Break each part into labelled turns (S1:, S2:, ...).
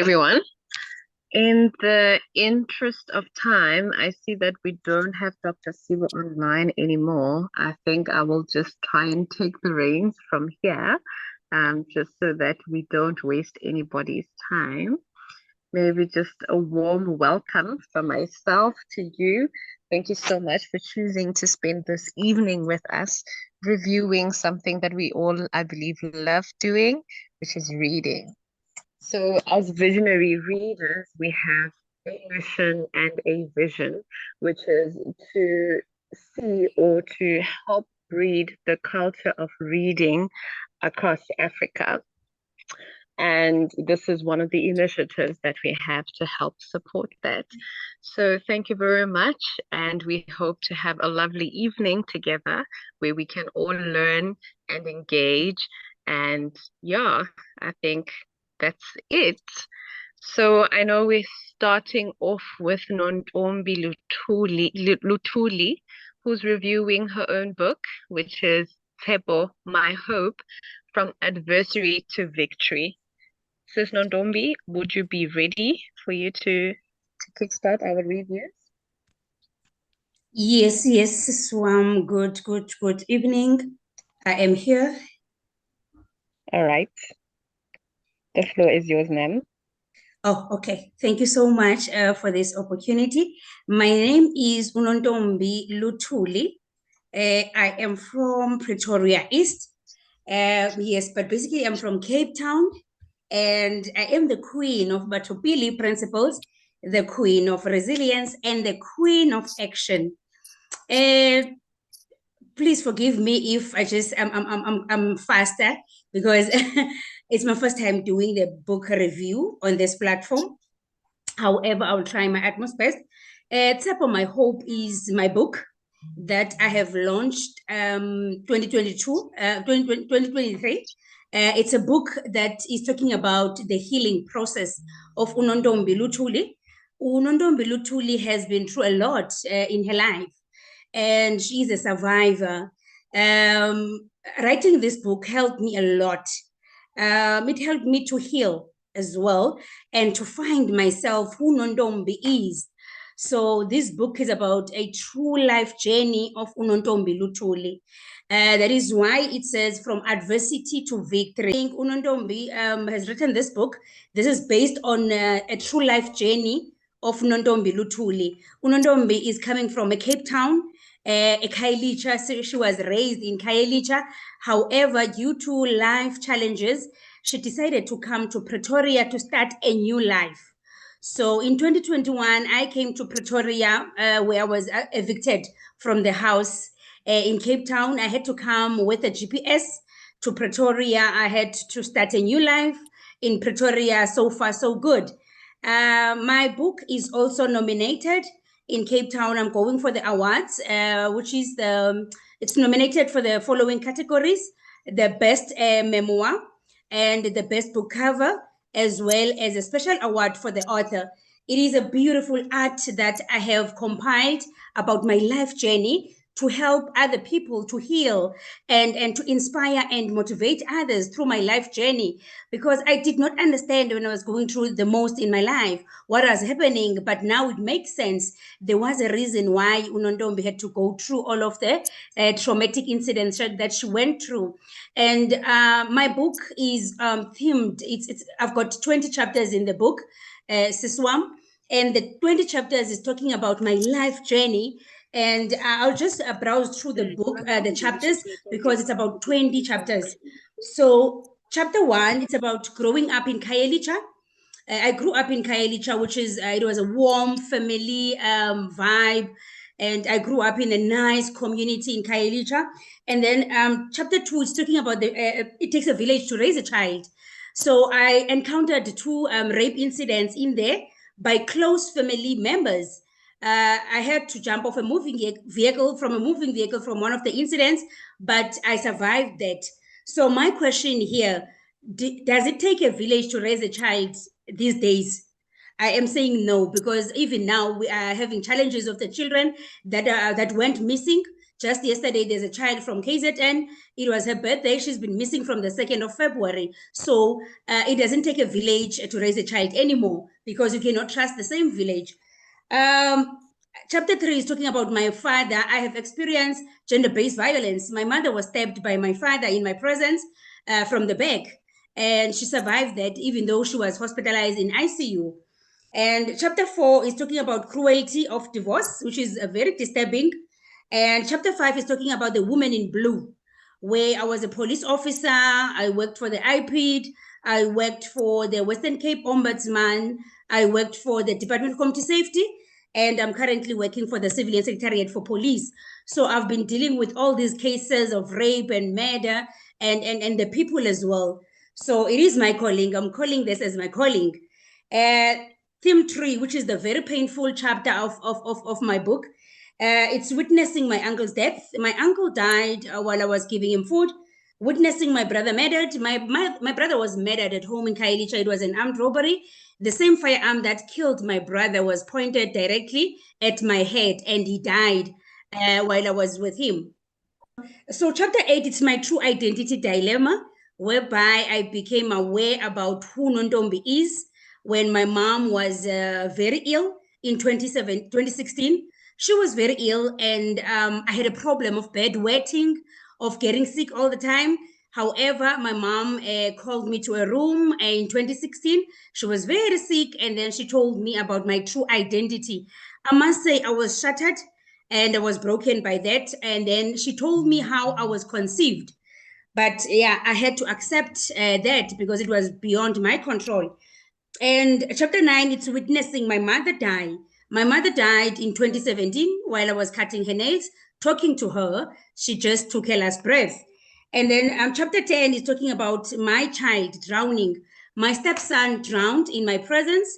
S1: everyone. In the interest of time, I see that we don't have Dr. Siwa online anymore. I think I will just try and take the reins from here, just so that we don't waste anybody's time. Maybe just a warm welcome from myself to you. Thank you so much for choosing to spend this evening with us, reviewing something that we all, I believe, love doing, which is reading. So, as visionary readers, we have a mission and a vision, which is to see or to help breed the culture of reading across Africa. And this is one of the initiatives that we have to help support that. So, thank you very much. And we hope to have a lovely evening together where we can all learn and engage. And yeah, I think that's it. So I know we're starting off with Nontombi Lutuli, who's reviewing her own book, which is Tebo, My Hope, From Adversary to Victory. Sis Nontombi, would you be ready for you to kickstart our reviews?
S2: Yes, Swam. Good evening. I am here.
S1: All right. The floor is yours, ma'am.
S2: Oh, okay. Thank you so much for this opportunity. My name is Unontombi Lutuli. I am from Pretoria East. Yes, but basically I'm from Cape Town, and I am the queen of Batopili principles, the queen of resilience, and the queen of action. Please forgive me if I'm faster, because it's my first time doing the book review on this platform. However, I will try my utmost best. Tap My Hope is my book that I have launched 2022, 2023. It's a book that is talking about the healing process of Unondombi Lutuli. Unondombi Lutuli has been through a lot in her life, and she's a survivor. Writing this book helped me a lot. It helped me to heal as well and to find myself who Nondombi is. So this book is about a true life journey of Unondombi Lutuli. That is why it says from adversity to victory. I think Unondombi has written this book. This is based on a true life journey of Unondombi Lutuli. Unondombi is coming from a Cape Town, a Khayelitsha. So she was raised in Khayelitsha. However, due to life challenges, she decided to come to Pretoria to start a new life. So in 2021, I came to Pretoria, where I was evicted from the house in Cape Town. I had to come with a GPS to Pretoria. I had to start a new life in Pretoria. So far, so good. My book is also nominated in Cape Town. I'm going for the awards, which is it's nominated for the following categories: the best memoir and the best book cover, as well as a special award for the author. It is a beautiful art that I have compiled about my life journey to help other people to heal and to inspire and motivate others through my life journey, because I did not understand when I was going through the most in my life what was happening, but now it makes sense. There was a reason why Unondombi had to go through all of the traumatic incidents that she went through. And my book is themed. It's I've got 20 chapters in the book, Siswam, and the 20 chapters is talking about my life journey. And I'll just browse through the book, the chapters, because it's about 20 chapters. So chapter 1, it's about growing up in Khayelitsha. I grew up in Khayelitsha, which is, it was a warm family vibe. And I grew up in a nice community in Khayelitsha. And then chapter 2 is talking about it takes a village to raise a child. So I encountered 2 rape incidents in there by close family members. I had to jump off a moving vehicle from one of the incidents, but I survived that. So my question here, does it take a village to raise a child these days? I am saying no, because even now we are having challenges of the children that went missing Just yesterday, there's a child from KZN. It was her birthday. She's been missing from the 2nd of February. So it doesn't take a village to raise a child anymore, because you cannot trust the same village. Chapter 3 is talking about my father. I have experienced gender-based violence. My mother was stabbed by my father in my presence from the back, and she survived that, even though she was hospitalized in ICU. And chapter 4 is talking about cruelty of divorce, which is very disturbing. And chapter 5 is talking about the woman in blue, where I was a police officer. I worked for the IPID. I worked for the Western Cape Ombudsman. I worked for the Department of Community Safety. And I'm currently working for the Civilian Secretariat for Police. So I've been dealing with all these cases of rape and murder and the people as well. So it is my calling. I'm calling this as my calling. Theme 3, which is the very painful chapter of my book, it's witnessing my uncle's death. My uncle died while I was giving him food. Witnessing my brother murdered. My brother was murdered at home in Khayelitsha. It was an armed robbery. The same firearm that killed my brother was pointed directly at my head, and he died while I was with him. So chapter 8, it's my true identity dilemma, whereby I became aware about who Nontombi is when my mom was very ill in 2016. She was very ill, and I had a problem of bedwetting, of getting sick all the time. However, my mom called me to a room in 2016. She was very sick, and then she told me about my true identity. I must say I was shattered and I was broken by that. And then she told me how I was conceived. But yeah, I had to accept that because it was beyond my control. And chapter 9, it's witnessing my mother die. My mother died in 2017 while I was cutting her nails. Talking to her, she just took her last breath. And then chapter 10 is talking about my child drowning. My stepson drowned in my presence.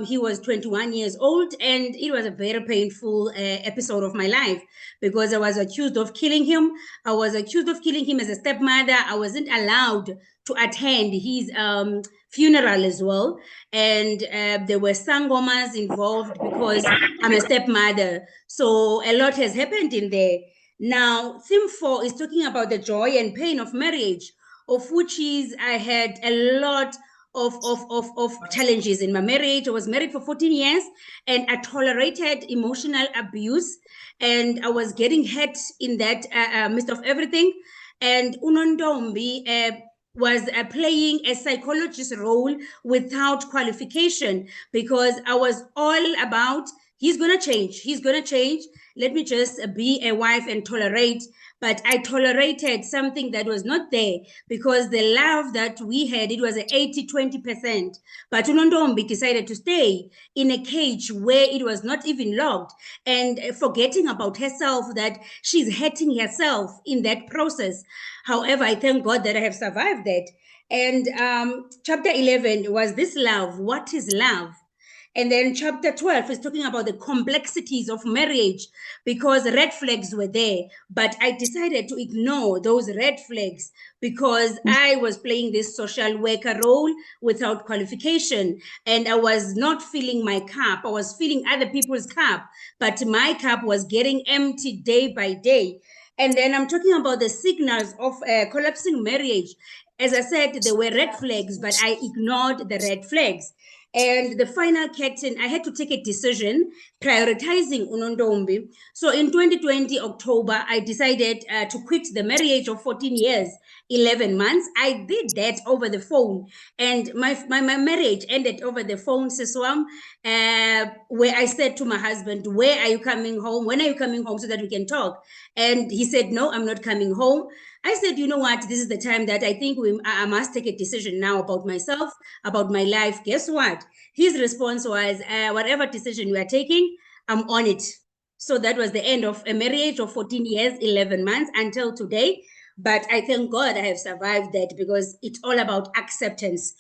S2: He was 21 years old, and it was a very painful episode of my life because I was accused of killing him. I was accused of killing him as a stepmother. I wasn't allowed to attend his funeral as well. And there were sangomas involved because I'm a stepmother. So a lot has happened in there. Now, theme 4 is talking about the joy and pain of marriage, of which is I had a lot of challenges in my marriage. I was married for 14 years, and I tolerated emotional abuse, and I was getting hurt in that midst of everything. And Unondombi was playing a psychologist role without qualification, because I was all about, he's going to change. He's going to change. Let me just be a wife and tolerate. But I tolerated something that was not there, because the love that we had, it was 80-20%. But Unondombi decided to stay in a cage where it was not even locked, and forgetting about herself, that she's hurting herself in that process. However, I thank God that I have survived that. And chapter 11 was this love. What is love? And then chapter 12 is talking about the complexities of marriage, because red flags were there. But I decided to ignore those red flags because I was playing this social worker role without qualification. And I was not filling my cup. I was filling other people's cup. But my cup was getting empty day by day. And then I'm talking about the signals of collapsing marriage. As I said, there were red flags, but I ignored the red flags. And the final curtain, I had to take a decision prioritizing Unondombi. So in 2020, October, I decided to quit the marriage of 14 years, 11 months. I did that over the phone. And my marriage ended over the phone, Siswam, where I said to my husband, where are you coming home? When are you coming home so that we can talk? And he said, no, I'm not coming home. I said, you know what, this is the time that I think I must take a decision now about myself, about my life. Guess what? His response was, whatever decision you are taking, I'm on it. So that was the end of a marriage of 14 years, 11 months until today. But I thank God I have survived that, because it's all about acceptance.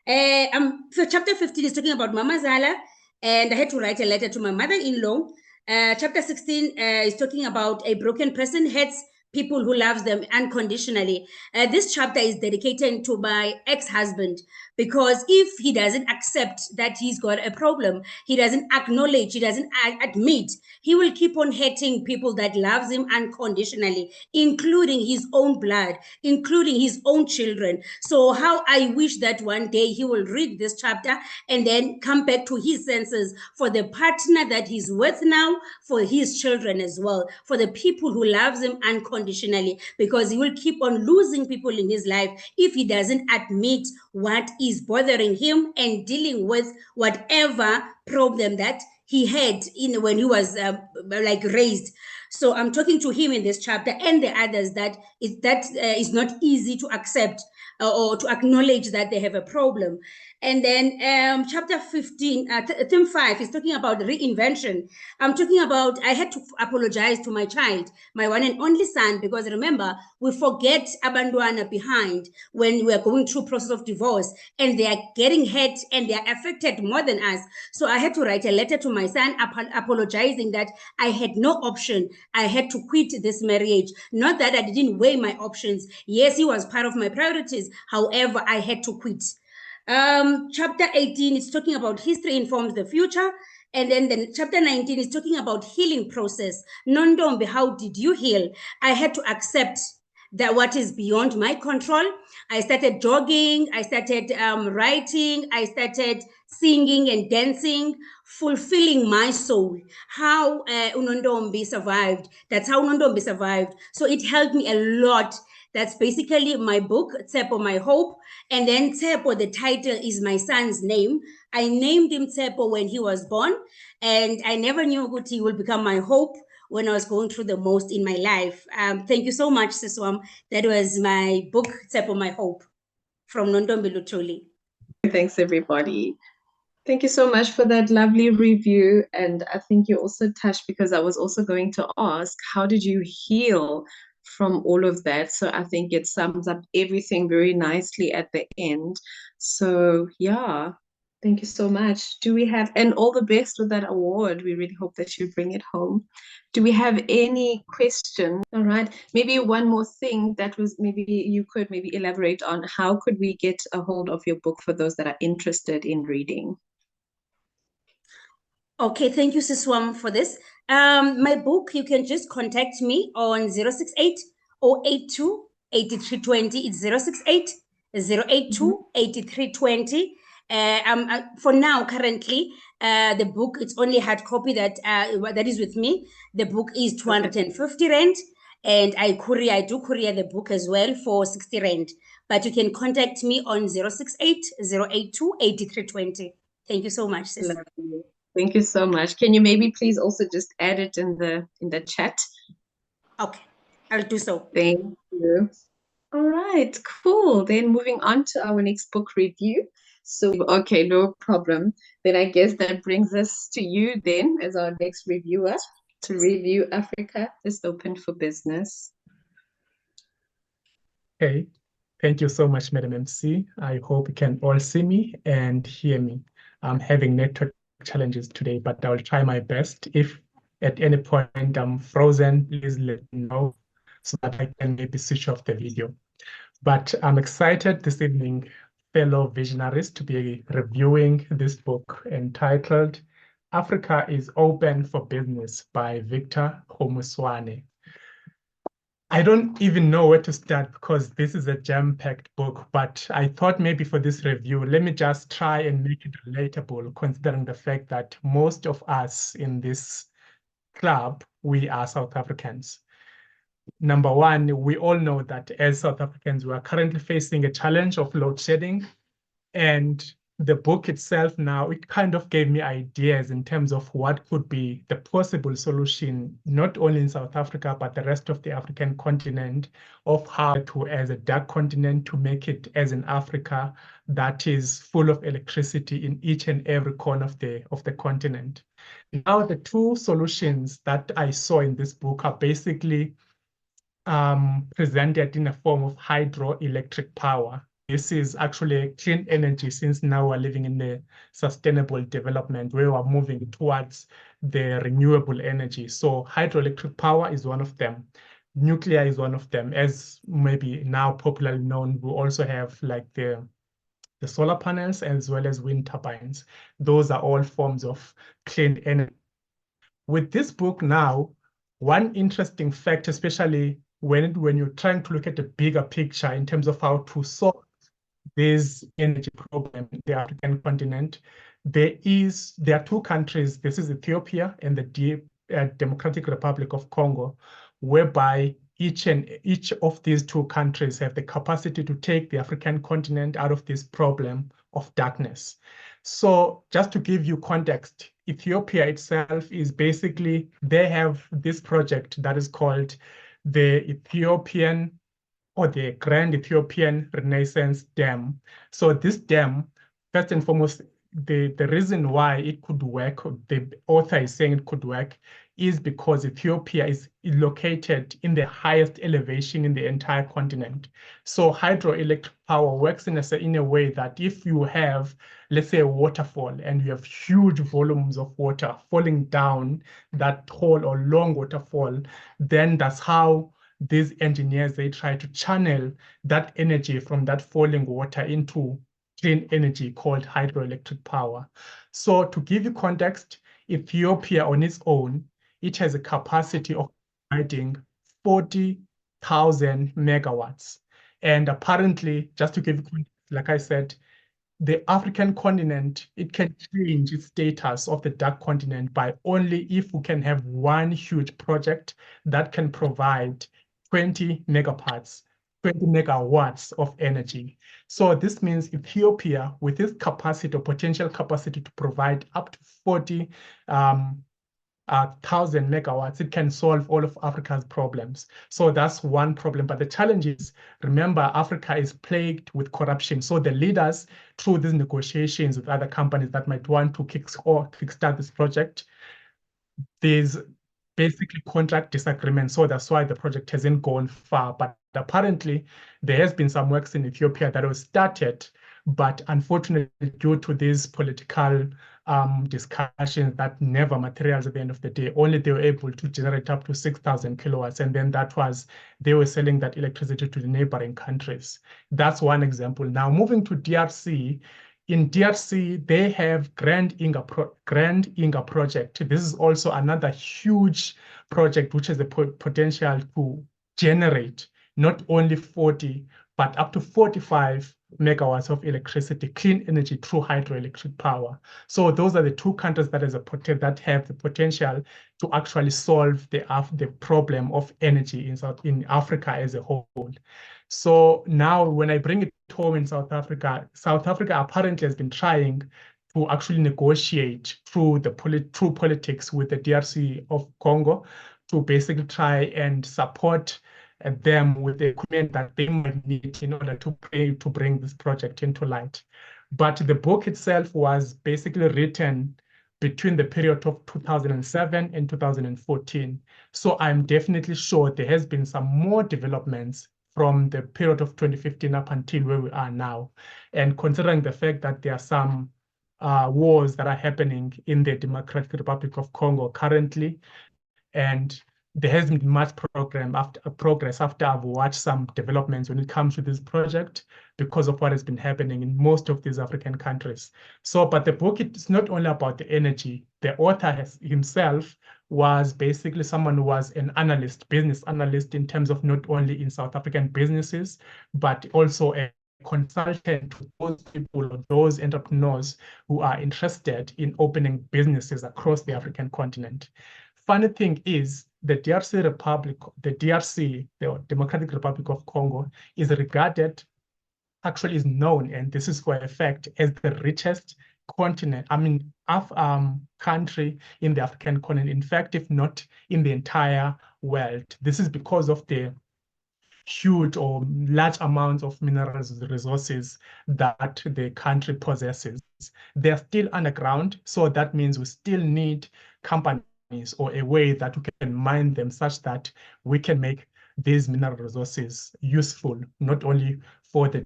S2: So chapter 15 is talking about Mama Zala, and I had to write a letter to my mother-in-law. Chapter 16 is talking about a broken person hates people who loves them unconditionally. This chapter is dedicated to my ex-husband, because if he doesn't accept that he's got a problem, he doesn't acknowledge, he doesn't admit, he will keep on hurting people that loves him unconditionally, including his own blood, including his own children. So how I wish that one day he will read this chapter and then come back to his senses for the partner that he's with now, for his children as well, for the people who loves him unconditionally, because he will keep on losing people in his life if he doesn't admit what is bothering him and dealing with whatever problem that he had in when he was like raised. So I'm talking to him in this chapter and the others that is not easy to accept or to acknowledge that they have a problem. And then chapter 15, theme 5 is talking about reinvention. I'm talking about, I had to apologize to my child, my one and only son, because remember, we forget abandwana behind when we are going through process of divorce, and they are getting hurt and they are affected more than us. So I had to write a letter to my son apologizing that I had no option. I had to quit this marriage. Not that I didn't weigh my options. Yes, he was part of my priorities. However, I had to quit. Chapter 18 is talking about history informs the future. And then chapter 19 is talking about healing process. Nondombe, how did you heal? I had to accept that what is beyond my control. I started jogging, I started writing, I started singing and dancing, fulfilling my soul. How Unondombe survived. That's how Unondombe survived. So it helped me a lot. That's basically my book, Tsepo, My Hope. And then Tsepo, the title is my son's name. I named him Tsepo when he was born, and I never knew that he would become my hope when I was going through the most in my life. Thank you so much, Siswam. That was my book, Tsepo, My Hope, from Nondombe Lutuli.
S1: Thanks, everybody. Thank you so much for that lovely review. And I think you also touched, because I was also going to ask, how did you heal from all of that? So I think it sums up everything very nicely at the end. So yeah, thank you so much. Do we have, and all the best with that award. We really hope that you bring it home. Do we have any questions? All right. Maybe one more thing that was, maybe you could maybe elaborate on, how could we get a hold of your book for those that are interested in reading?
S2: Okay, thank you, Siswam, for this. My book, you can just contact me on 068 082 8320. It's 068 082 8320. For now, currently, the book, it's only hard copy that is with me. The book is 250 rand, and I do courier the book as well for 60 rand. But you can contact me on 068 082 8320. Thank you so much, sis.
S1: Lovely. Thank you so much. Can you maybe please also just add it in the chat?
S2: Okay, I'll do so.
S1: Thank you. All right, cool. Then moving on to our next book review. So, okay, no problem. Then I guess that brings us to you then as our next reviewer to review Africa is Open for Business.
S3: Hey, thank you so much, Madam MC. I hope you can all see me and hear me. I'm having network challenges today, but I'll try my best. If at any point I'm frozen, please let me know so that I can maybe switch off the video. But I'm excited this evening, fellow visionaries, to be reviewing this book entitled Africa is Open for Business by Victor Khumalo. I don't even know where to start because this is a jam-packed book, but I thought maybe for this review, let me just try and make it relatable, considering the fact that most of us in this club, we are South Africans. Number one, we all know that as South Africans, we are currently facing a challenge of load shedding. And the book itself now, it kind of gave me ideas in terms of what could be the possible solution, not only in South Africa, but the rest of the African continent, of how to, as a dark continent, to make it as an Africa that is full of electricity in each and every corner of the continent. Now, the two solutions that I saw in this book are basically presented in a form of hydroelectric power. This is actually clean energy, since now we're living in the sustainable development where we're moving towards the renewable energy. So hydroelectric power is one of them. Nuclear is one of them. As maybe now popularly known, we also have like the the solar panels, as well as wind turbines. Those are all forms of clean energy. With this book now, one interesting fact, especially when you're trying to look at the bigger picture in terms of how to solve this energy problem in the African continent, there are two countries. This is Ethiopia and the Democratic Republic of Congo, whereby each of these two countries have the capacity to take the African continent out of this problem of darkness. So just to give you context, Ethiopia itself is basically, they have this project that is called the Ethiopian or the Grand Ethiopian Renaissance Dam. So this dam, first and foremost, the reason why it could work, the author is saying it could work, is because Ethiopia is located in the highest elevation in the entire continent. So hydroelectric power works in a way that if you have, let's say, a waterfall and you have huge volumes of water falling down that tall or long waterfall, then that's how these engineers, they try to channel that energy from that falling water into clean energy called hydroelectric power. So to give you context, Ethiopia on its own, it has a capacity of providing 40,000 megawatts. And apparently, just to give you context, like I said, the African continent, it can change its status of the dark continent by only if we can have one huge project that can provide 20 megawatts, 20 megawatts of energy. So this means Ethiopia, with its capacity or potential capacity to provide up to 40 1,000 megawatts, it can solve all of Africa's problems. So that's one problem. But the challenge is, remember, Africa is plagued with corruption. So the leaders, through these negotiations with other companies that might want to kickstart this project, there's basically contract disagreement. So that's why the project hasn't gone far. But apparently, there has been some works in Ethiopia that was started, but unfortunately, due to these political discussions that never materialized at the end of the day, only they were able to generate up to 6,000 kilowatts. And then they were selling that electricity to the neighboring countries. That's one example. Now, moving to DRC, in DRC, they have Grand Inga project. This is also another huge project which has the potential to generate not only 40, but up to 45 megawatts of electricity, clean energy through hydroelectric power. So those are the two countries that have the potential to actually solve the problem of energy in Africa as a whole. So now when I bring it home in South Africa apparently has been trying to actually negotiate through politics with the DRC of Congo to basically try and support them with the equipment that they might need in order to bring this project into light. But the book itself was basically written between the period of 2007 and 2014. So I'm definitely sure there has been some more developments from the period of 2015 up until where we are now. And considering the fact that there are some wars that are happening in the Democratic Republic of Congo currently, and there hasn't been much progress after I've watched some developments when it comes to this project because of what has been happening in most of these African countries. So, but the book, it's not only about the energy. The author himself was basically someone who was an analyst, business analyst, in terms of not only in South African businesses, but also a consultant to those people or those entrepreneurs who are interested in opening businesses across the African continent. Funny thing is, the Democratic Republic of Congo, is known, and this is for a fact, as the richest country in the African continent. In fact, if not in the entire world. This is because of the huge or large amounts of minerals resources that the country possesses. They're still underground, so that means we still need companies or a way that we can mine them such that we can make these mineral resources useful, not only for the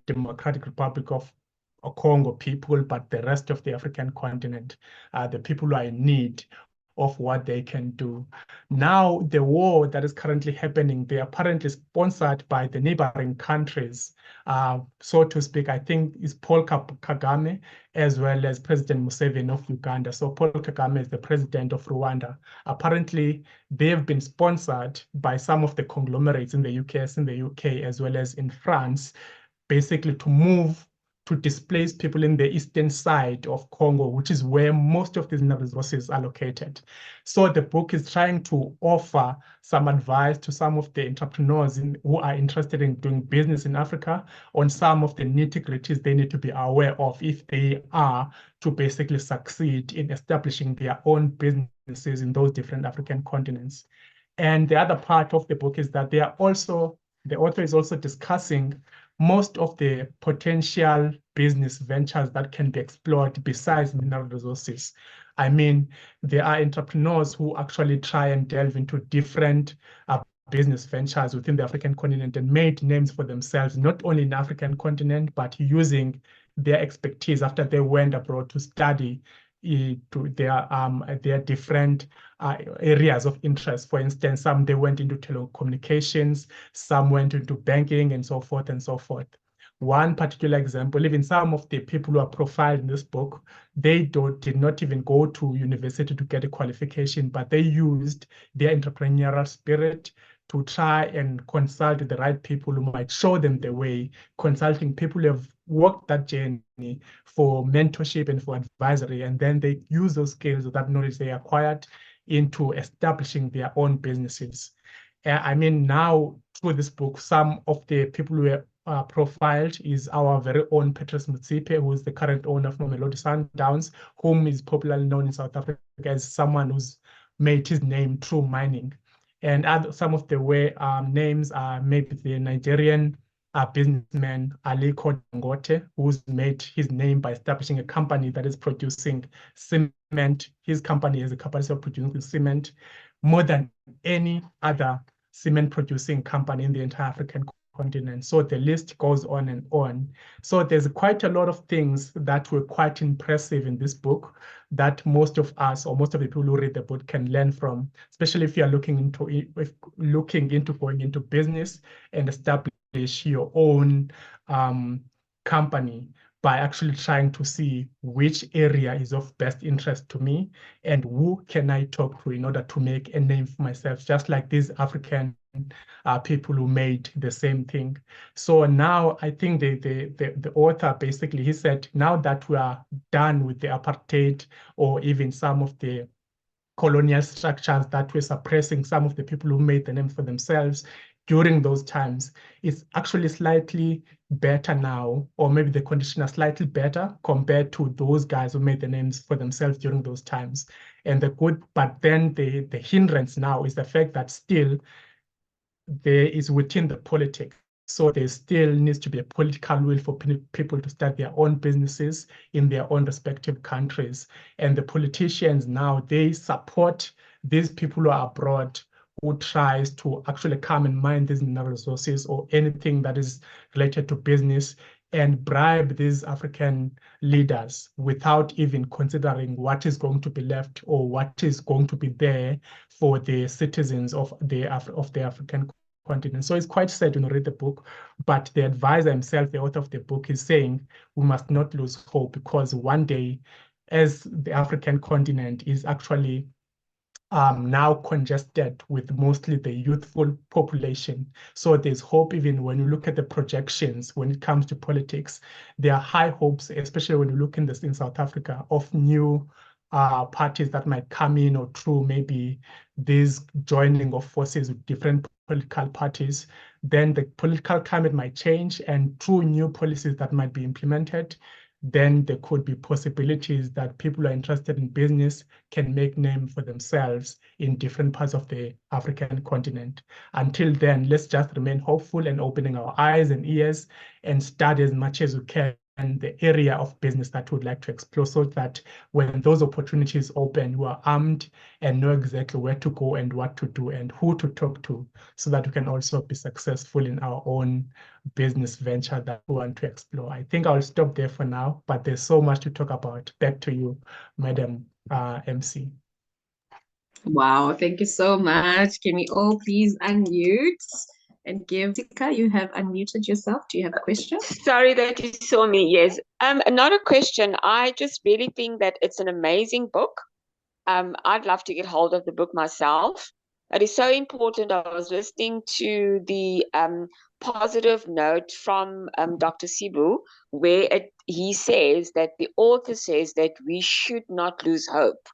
S3: Democratic Republic of Congo people, but the rest of the African continent, the people who are in need of what they can do. Now, the war that is currently happening, they are apparently sponsored by the neighboring countries, so to speak. I think is Paul Kagame as well as President Museveni of Uganda. So Paul Kagame is the president of Rwanda. Apparently, they have been sponsored by some of the conglomerates in the UK as well as in France, basically to displace people in the eastern side of Congo, which is where most of these resources are located. So the book is trying to offer some advice to some of the entrepreneurs who are interested in doing business in Africa on some of the nitty-gritties they need to be aware of if they are to basically succeed in establishing their own businesses in those different African continents. And the other part of the book is that the author is also discussing most of the potential business ventures that can be explored besides mineral resources. I mean, there are entrepreneurs who actually try and delve into different business ventures within the African continent and made names for themselves, not only in the African continent, but using their expertise after they went abroad to study to their different areas of interest. For instance, some they went into telecommunications, some went into banking, and so forth and so forth. One particular example, even some of the people who are profiled in this book, they did not even go to university to get a qualification, but they used their entrepreneurial spirit to try and consult the right people who might show them the way, consulting people who have walked that journey for mentorship and for advisory, and then they use those skills or that knowledge they acquired into establishing their own businesses. I mean, now through this book, some of the people who are profiled is our very own Petrus Motsepe, who is the current owner of Mamelodi Sundowns, whom is popularly known in South Africa as someone who's made his name through mining. And some of the names are maybe the Nigerian businessman Aliko Dangote, who's made his name by establishing a company that is producing cement. His company has a capacity of producing cement more than any other cement producing company in the entire African continent. So the list goes on and on. So there's quite a lot of things that were quite impressive in this book that most of us or most of the people who read the book can learn from, especially if you are looking into going into business and establish your own company by actually trying to see which area is of best interest to me and who can I talk to in order to make a name for myself, just like these African people who made the same thing. So now I think the author basically, he said, now that we are done with the apartheid or even some of the colonial structures that were suppressing some of the people who made the name for themselves during those times, it's actually slightly better now, or maybe the conditions are slightly better compared to those guys who made the names for themselves during those times. And but then the hindrance now is the fact that still there is within the politics. So there still needs to be a political will for people to start their own businesses in their own respective countries. And the politicians now, they support these people who are abroad who tries to actually come and mine these mineral resources or anything that is related to business and bribe these African leaders without even considering what is going to be left or what is going to be there for the citizens of the African continent. So it's quite sad when you read the book, but the advisor himself, the author of the book, is saying we must not lose hope because one day, as the African continent is actually now congested with mostly the youthful population. So there's hope even when you look at the projections when it comes to politics. There are high hopes, especially when you look in South Africa, of new parties that might come in or through maybe this joining of forces with different political parties. Then the political climate might change and through new policies that might be implemented, then there could be possibilities that people who are interested in business can make name for themselves in different parts of the African continent. Until then, let's just remain hopeful and opening our eyes and ears and study as much as we can the area of business that we'd like to explore so that when those opportunities open, we are armed and know exactly where to go and what to do and who to talk to so that we can also be successful in our own business venture that we want to explore. I think I'll stop there for now, but there's so much to talk about. Back to you, Madam MC.
S1: Wow, thank you so much. Can we all please unmute and give Tika, you have unmuted yourself. Do you have a question?
S4: Sorry that you saw me. Yes. Not a question. I just really think that it's an amazing book. I'd love to get hold of the book myself. It is so important. I was listening to the positive note from Dr. Sibu, where he says that the author says that we should not lose hope.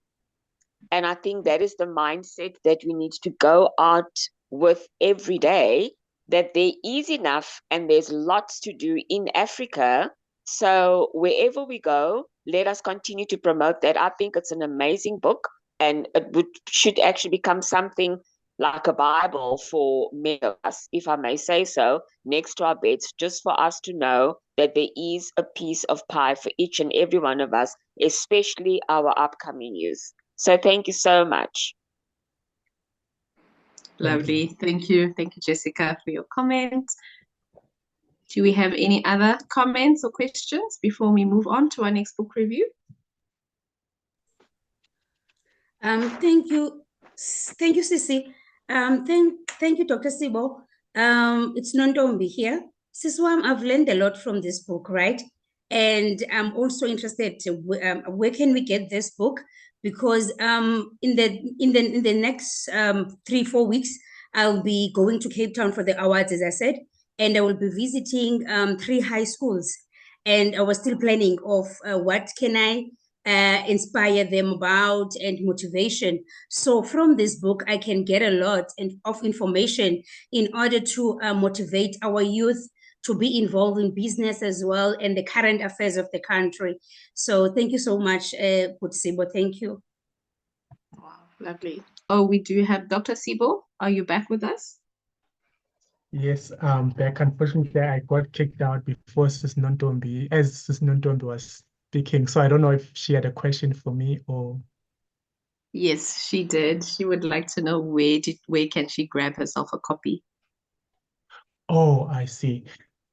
S4: And I think that is the mindset that we need to go out with every day, that there is enough and there's lots to do in Africa. So wherever we go, let us continue to promote that. I think it's an amazing book, and should actually become something like a Bible for many of us, if I may say so, next to our beds, just for us to know that there is a piece of pie for each and every one of us, especially our upcoming youth. So thank you so much.
S1: Lovely. Thank you. Thank you, Jessica, for your comment. Do we have any other comments or questions before we move on to our next book review?
S2: Thank you, Sisi. Thank you, Dr. Sibo. It's Nondombi here. Siswam, I've learned a lot from this book, right? And I'm also interested to where can we get this book? Because in the next 3-4 weeks, I'll be going to Cape Town for the awards, as I said, and I will be visiting 3 high schools. And I was still planning of what can I inspire them about and motivation. So from this book, I can get a lot of information in order to motivate our youth to be involved in business as well and the current affairs of the country. So thank you so much, Sibo. Thank you.
S1: Wow, lovely. Oh, we do have Dr. Sibo. Are you back with us?
S3: Yes, back. Unfortunately, I got kicked out before Sis Nontombi, as Sis Nontombi was speaking. So I don't know if she had a question for me or.
S1: Yes, she did. She would like to know where can she grab herself a copy?
S3: Oh, I see.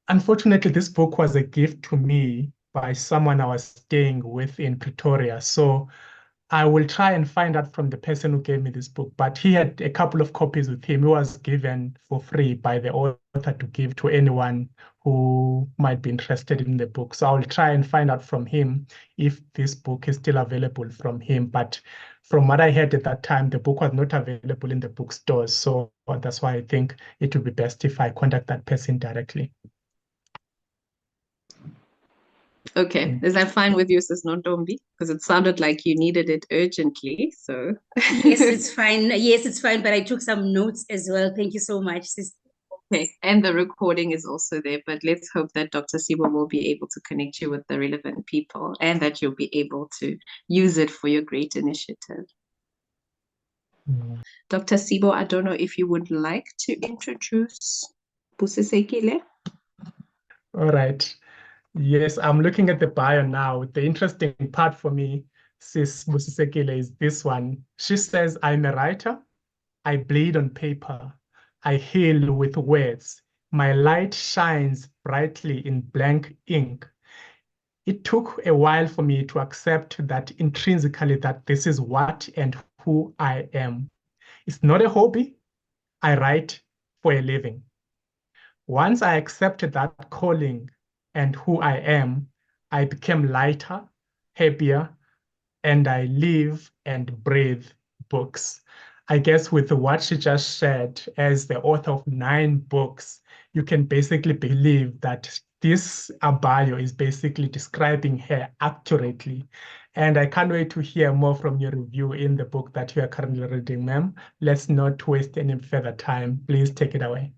S3: Unfortunately, this book was a gift to me by someone I was staying with in Pretoria. So I will try and find out from the person who gave me this book, but he had a couple of copies with him. It was given for free by the author to give to anyone who might be interested in the book. So I'll try and find out from him if this book is still available from him. But from what I heard at that time, the book was not available in the bookstores. So that's why I think it would be best if I contact that person directly.
S1: Okay, is that fine with you, Sis Nontombi? Because it sounded like you needed it urgently. So
S2: yes, it's fine. Yes, it's fine. But I took some notes as well. Thank you so much, sis.
S1: Okay, and the recording is also there, but let's hope that Dr. Sibo will be able to connect you with the relevant people and that you'll be able to use it for your great initiative. Dr. Sibo, I don't know if you would like to introduce Busisekile.
S3: All right. Yes, I'm looking at the bio now. The interesting part for me, Sis Busisekile, is this one. She says, I'm a writer. I bleed on paper. I heal with words. My light shines brightly in blank ink. It took a while for me to accept that intrinsically that this is what and who I am. It's not a hobby. I write for a living. Once I accepted that calling and who I am, I became lighter, happier, and I live and breathe books. I guess with what she just shared as the author of 9 books, you can basically believe that this bio is basically describing her accurately. And I can't wait to hear more from your review in the book that you are currently reading, ma'am. Let's not waste any further time. Please take it away.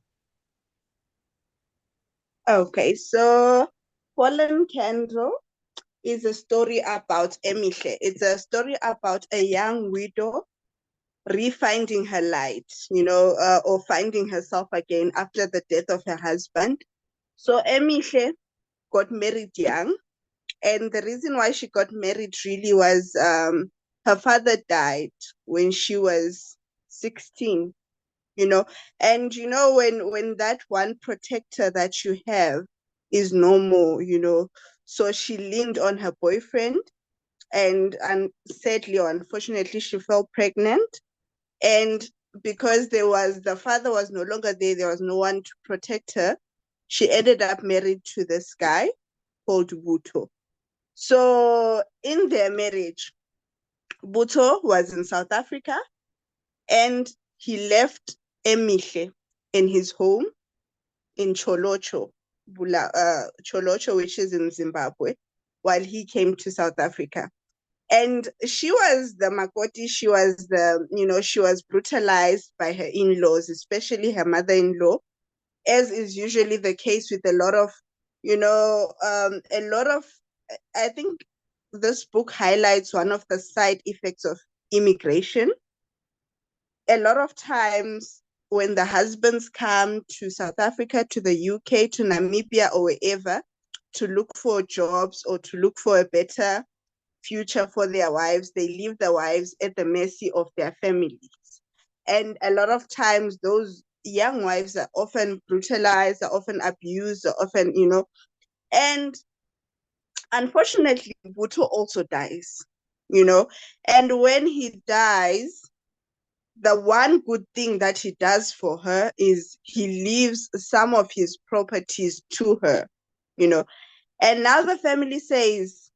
S5: Okay, so Fallen Candle is a story about Emihle. It's a story about a young widow refinding her light, or finding herself again after the death of her husband. So Emihle got married young, and the reason why she got married really was her father died when she was 16. And when that one protector that you have is no more, so she leaned on her boyfriend, and sadly or unfortunately she fell pregnant. And because the father was no longer there was no one to protect her, she ended up married to this guy called Buto. So in their marriage, Buto was in South Africa, and he left Emihle in his home in Cholocho, Cholocho, which is in Zimbabwe, while he came to South Africa. And she was the Makoti, she was brutalized by her in-laws, especially her mother-in-law, as is usually the case with a lot of, I think this book highlights one of the side effects of immigration. A lot of times when the husbands come to South Africa, to the UK, to Namibia, or wherever, to look for jobs or to look for a better future for their wives, they leave the wives at the mercy of their families. And a lot of times those young wives are often brutalized, are often abused, are often, and unfortunately, Buto also dies, and when he dies, the one good thing that he does for her is he leaves some of his properties to her, and now the family says,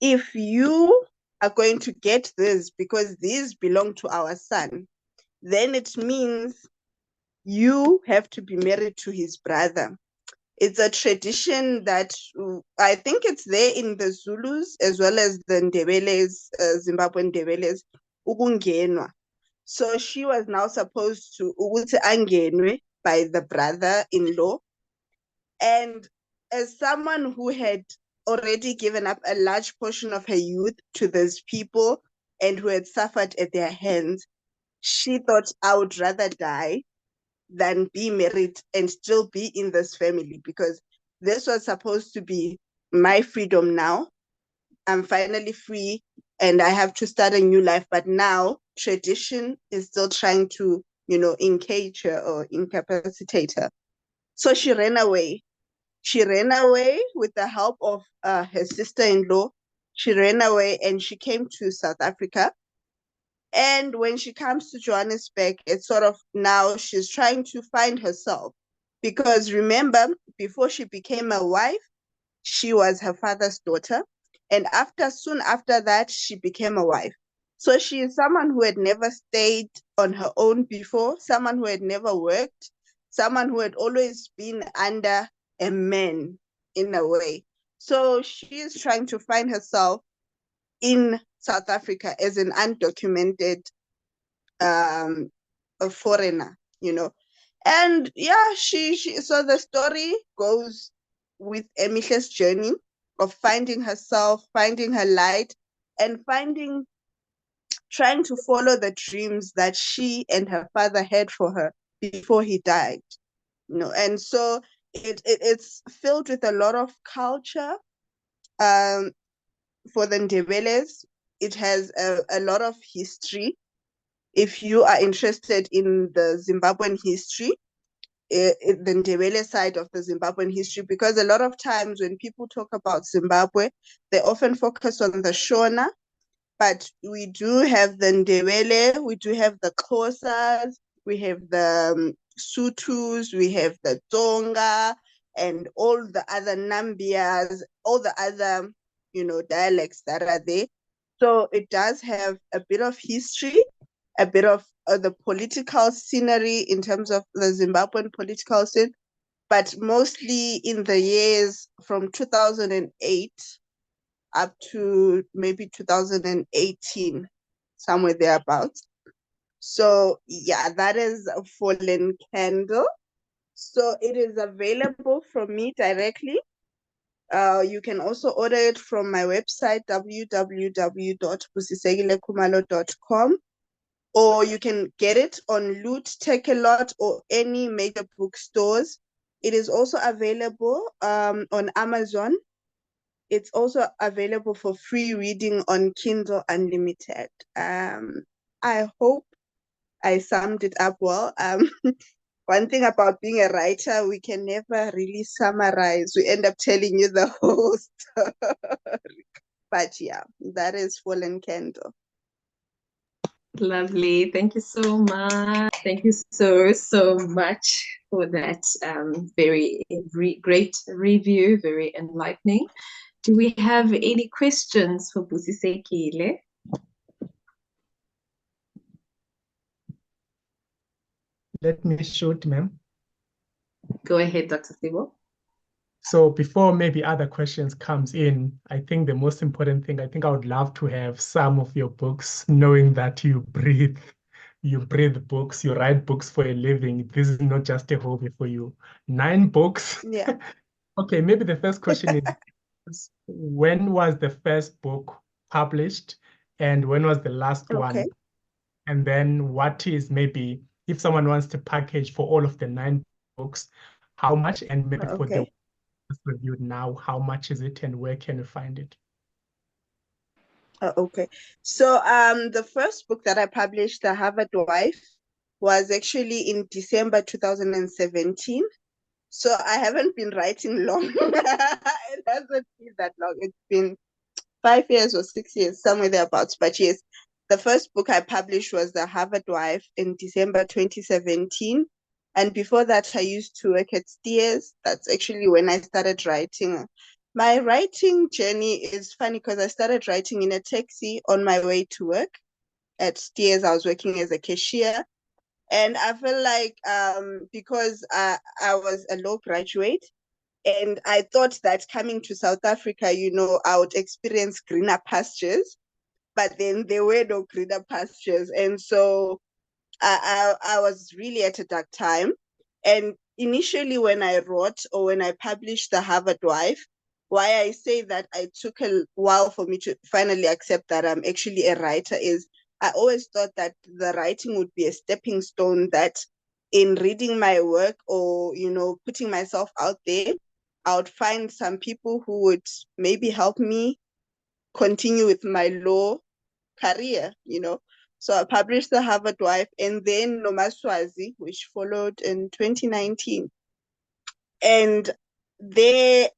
S5: if you are going to get this because these belong to our son, then it means you have to be married to his brother. It's a tradition that I think it's there in the Zulus as well as the Ndebeles, Zimbabwean Ndebeles, ukungenwa. So she was now supposed to ukuthi angenwe by the brother-in-law. And as someone who had already given up a large portion of her youth to these people and who had suffered at their hands, she thought, I would rather die than be married and still be in this family, because this was supposed to be my freedom now. I'm finally free and I have to start a new life. But now tradition is still trying to, encage her or incapacitate her. So she ran away. She ran away with the help of her sister-in-law. She ran away and she came to South Africa. And when she comes to Johannesburg, it's sort of now she's trying to find herself. Because remember, before she became a wife, she was her father's daughter. And soon after that, she became a wife. So she is someone who had never stayed on her own before, someone who had never worked, someone who had always been under a man in a way. So she is trying to find herself in South Africa as an undocumented a foreigner, And yeah, so the story goes with Emihle's journey of finding herself, finding her light, and trying to follow the dreams that she and her father had for her before he died. And so it's filled with a lot of culture. For the Ndebeles, it has a lot of history. If you are interested in the Zimbabwean history, the Ndebele side of the Zimbabwean history, because a lot of times when people talk about Zimbabwe, they often focus on the Shona, but we do have the Ndebele, we do have the Xhosas, we have the Sutus, we have the Tonga, and all the other Nambias, all the other, dialects that are there. So it does have a bit of history, a bit of the political scenery in terms of the Zimbabwean political scene, but mostly in the years from 2008 up to maybe 2018, somewhere thereabouts. So yeah, that is a Fallen Candle. So it is available from me directly. You can also order it from my website, www.busisekilekhumalo.com. Or you can get it on Loot, Take a Lot, or any major bookstores. It is also available on Amazon. It's also available for free reading on Kindle Unlimited. I hope I summed it up well. One thing about being a writer, we can never really summarize. We end up telling you the whole story. But yeah, that is Fallen Candle.
S1: Lovely. Thank you so much. Thank you so much for that very great review, very enlightening. Do we have any questions for Busisekile?
S3: Let me shoot, ma'am.
S1: Go ahead, Dr. Sibo.
S3: So before maybe other questions comes in, I think the most important thing, I think I would love to have some of your books, knowing that you breathe books, you write books for a living. This is not just a hobby for you. 9 books.
S5: Yeah.
S3: Okay, maybe the first question is, when was the first book published and when was the last
S5: Okay.
S3: one? And then what is maybe, if someone wants to package for all of the 9 books, how much? And maybe for the
S5: Okay.
S3: reviewed now, how much is it and where can you find it?
S5: Okay. So the first book that I published, The Harvard Wife, was actually in December 2017. So I haven't been writing long. It hasn't been that long. It's been 5 years or 6 years, somewhere thereabouts. But yes, the first book I published was The Harvard Wife in December 2017. And before that, I used to work at Steers. That's actually when I started writing. My writing journey is funny because I started writing in a taxi on my way to work. At Steers, I was working as a cashier. And I feel like because I was a law graduate, and I thought that coming to South Africa, I would experience greener pastures, but then there were no greener pastures. And so I was really at a dark time. And initially, when I wrote or when I published The Harvard Wife, why I say that I took a while for me to finally accept that I'm actually a writer is I always thought that the writing would be a stepping stone, that in reading my work or, putting myself out there, I would find some people who would maybe help me continue with my law career. So I published The Harvard Wife and then Nomaswazi, which followed in 2019. And there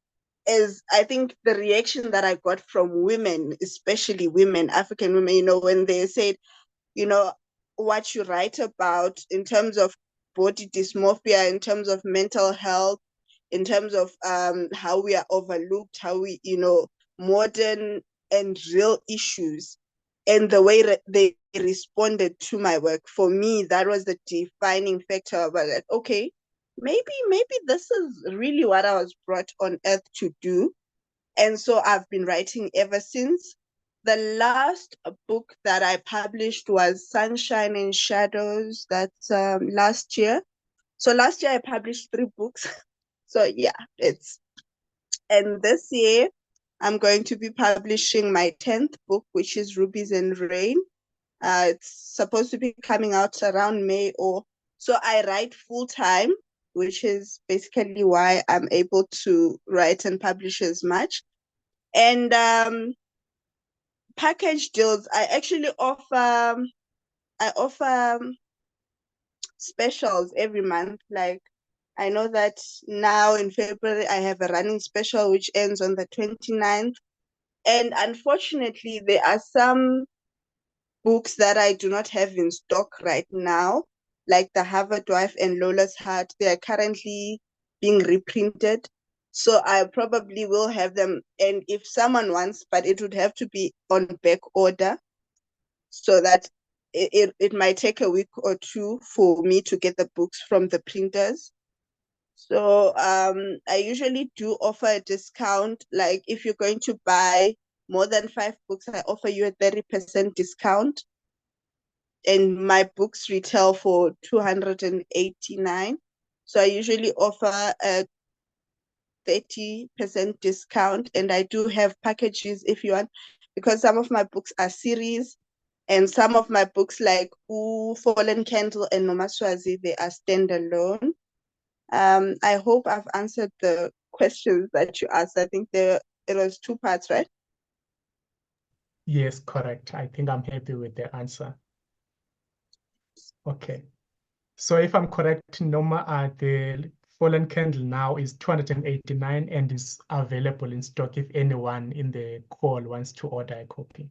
S5: is, I think, the reaction that I got from women, especially women, African women, when they said, what you write about in terms of body dysmorphia, in terms of mental health, in terms of how we are overlooked, how we, modern and real issues, and the way they responded to my work. For me, that was the defining factor about it. Okay, maybe this is really what I was brought on earth to do. And so I've been writing ever since. The last book that I published was Sunshine and Shadows. That's last year. So last year I published 3 books. So yeah, and this year I'm going to be publishing my 10th book, which is Rubies and Rain. It's supposed to be coming out around May, or so I write full time, which is basically why I'm able to write and publish as much. And package deals, I offer specials every month. Like I know that now in February I have a running special which ends on the 29th. And unfortunately, there are some books that I do not have in stock right now, like The Harvard Wife and Lola's Heart. They are currently being reprinted. So I probably will have them. And if someone wants, but it would have to be on back order, so that it might take a week or two for me to get the books from the printers. So I usually do offer a discount. Like if you're going to buy more than 5 books, I offer you a 30% discount. And my books retail for 289. So I usually offer a 30% discount, and I do have packages if you want, because some of my books are series, and some of my books like Fallen Candle and Nomaswazi, they are standalone. I hope I've answered the questions that you asked. I think it was 2 parts, right?
S3: Yes, correct. I think I'm happy with the answer. Okay. So if I'm correct, Noma, the Fallen Candle now is 289 and is available in stock if anyone in the call wants to order a copy.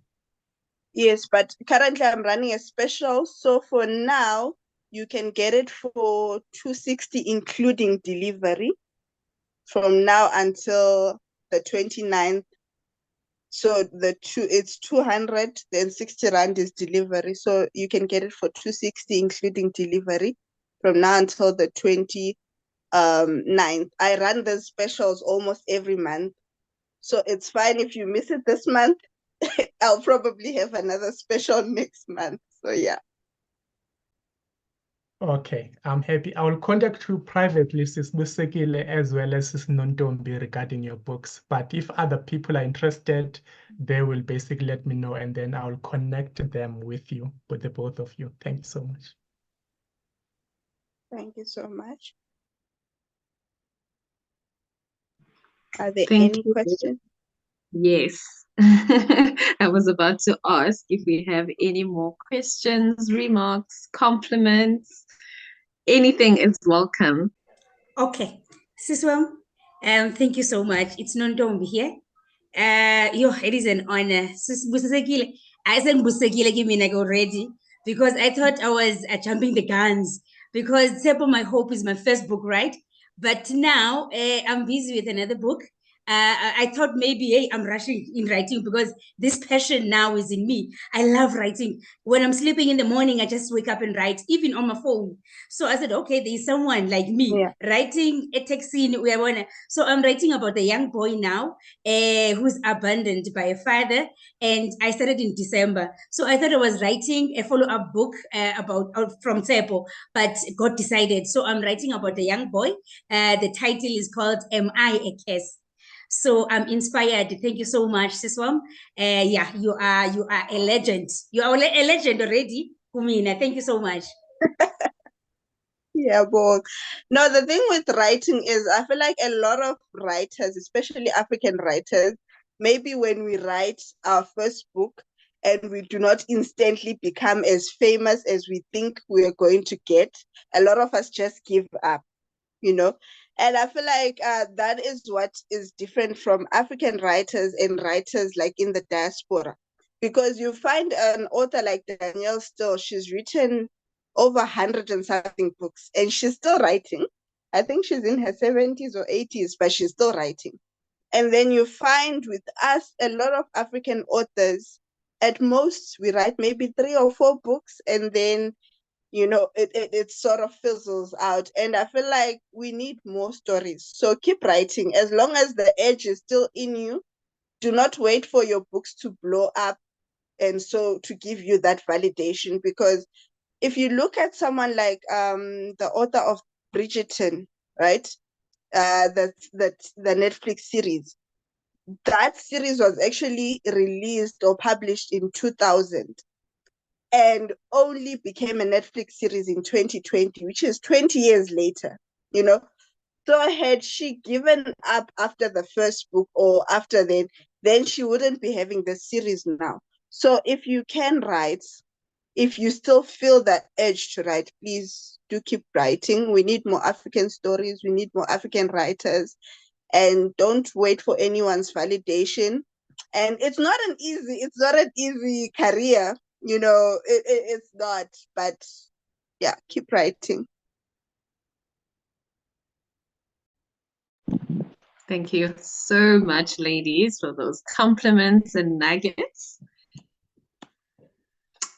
S5: Yes, but currently I'm running a special. So for now, you can get it for 260 including delivery from now until the 29th. So it's 200, then 60 rand is delivery. So you can get it for 260 including delivery from now until the 29th. I run the specials almost every month. So it's fine if you miss it this month. I'll probably have another special next month. So yeah.
S3: Okay, I'm happy. I will contact you privately, Sis Busisekile, as well as Sis Nontombi regarding your books. But if other people are interested, they will basically let me know, and then I will connect them with you, with the both of you. Thank you so much.
S5: Thank you so much. Are there
S1: Thank
S5: any
S1: you.
S5: questions?
S1: Yes. I was about to ask if we have any more questions, remarks, compliments. Anything is welcome.
S2: Okay, Siswam, thank you so much. It's Nontombi here. It is an honor. Busisekile, I said Busisekile give me like already because I thought I was jumping the guns because Tsepo My Hope is my first book, right? But now I'm busy with another book. I thought maybe, hey, I'm rushing in writing because this passion now is in me. I love writing. When I'm sleeping in the morning, I just wake up and write, even on my phone. So I said, okay, there's someone like me writing a text scene. So I'm writing about a young boy now who's abandoned by a father. And I started in December. So I thought I was writing a follow-up book about from Tsepo, but God decided. So I'm writing about a young boy. The title is called Am I a Curse? So I'm inspired. Thank you so much, Siswam. Yeah, you are a legend. You are a legend already, Kumina. Thank you so much.
S5: Yeah, but no, the thing with writing is I feel like a lot of writers, especially African writers, maybe when we write our first book and we do not instantly become as famous as we think we are going to get, a lot of us just give up, you know. And I feel like that is what is different from African writers and writers like in the diaspora. Because you find an author like Danielle Still, she's written over 100 and something books, and she's still writing. I think she's in her 70s or 80s, but she's still writing. And then you find with us, a lot of African authors, at most, we write maybe 3 or 4 books, and then it sort of fizzles out. And I feel like we need more stories. So keep writing. As long as the edge is still in you, do not wait for your books to blow up and so to give you that validation. Because if you look at someone like the author of Bridgerton, right? The Netflix series. That series was actually released or published in 2000 and only became a Netflix series in 2020, which is 20 years later, you know. So had she given up after the first book or after then she wouldn't be having the series now. So if you can write, if you still feel that urge to write, please do keep writing. We need more African stories. We need more African writers. And don't wait for anyone's validation. And it's not an easy career, it's not. But yeah, keep writing.
S1: Thank you so much, ladies, for those compliments and nuggets.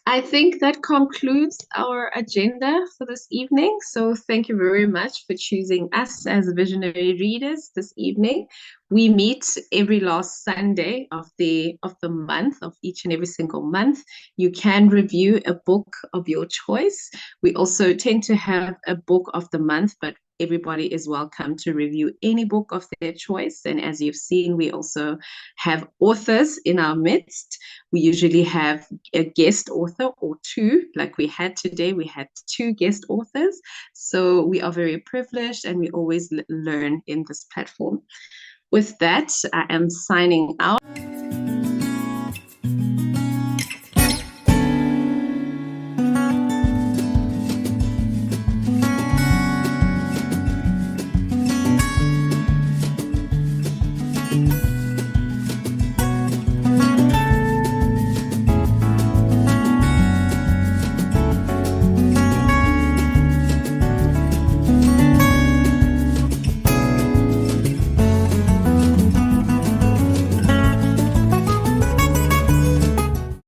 S1: I think that concludes our agenda for this evening. So thank you very much for choosing us as visionary readers this evening. We meet every last Sunday of the month, of each and every single month. You can review a book of your choice. We also tend to have a book of the month, but everybody is welcome to review any book of their choice. And as you've seen, we also have authors in our midst. We usually have a guest author or two, like we had today. We had 2 guest authors. So we are very privileged and we always learn in this platform. With that, I am signing out.